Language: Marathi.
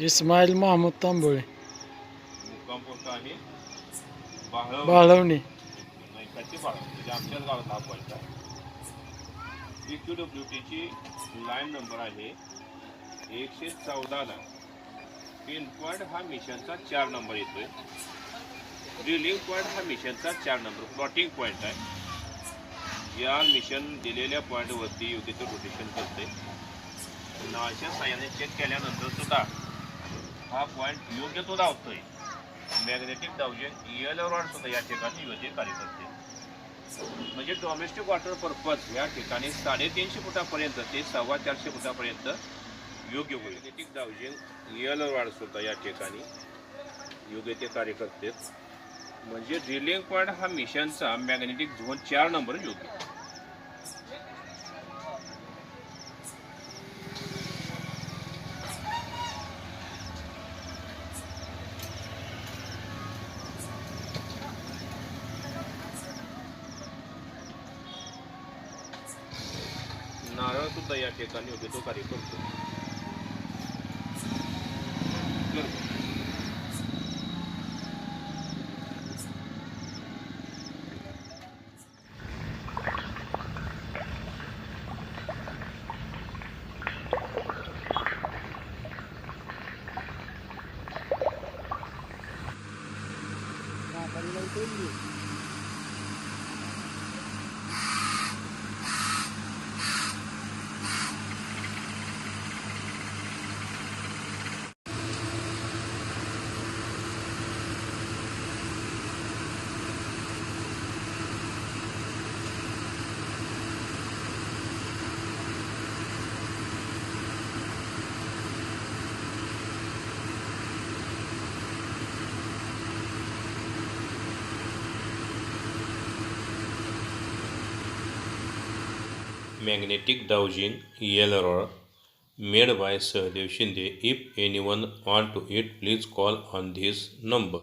इस्माईल महमूद तांबोळे, मुक्काम पोस्ट आहे बाळवणी. नाही त्याची बाळवणी म्हणजे आमच्याच गावात हा पॉईंट आहे. PQWTची लाईन नंबर आहे 114ला. पिन पॉईंट हा मिशनचा 4 नंबर येतोय. ड्रिलिंग पॉईंट हा मिशनचा 4 नंबर प्लॉटिंग पॉईंट आहे. या मिशन दिलेल्या पॉईंटवरती योग्य ते रोटेशन करते. नावाच्या साह्याने चेक केल्यानंतर सुद्धा हा पॉईंट योग्य तो धावतोय. मॅग्नेटिक डाउजिंग EL सुद्धा या ठिकाणी योग्य कार्य करते. म्हणजे डोमेस्टिक वॉटर पर्पज या ठिकाणी 350 फुटापर्यंत ते 450 फुटापर्यंत योग्य होईल. मॅग्नेटिक डाउजिंग EL सुद्धा या ठिकाणी योग्य ते कार्य करते. म्हणजे ड्रिलिंग पॉईंट हा मिशनचा मॅग्नेटिक झोन 4 नंबर योग्य. नारळ सुद्धा या ठिकाणी योग्य तो कार्य करतो. Magnetic dowsing EL made by Sahdev Shinde. If anyone want to it, please call on this number.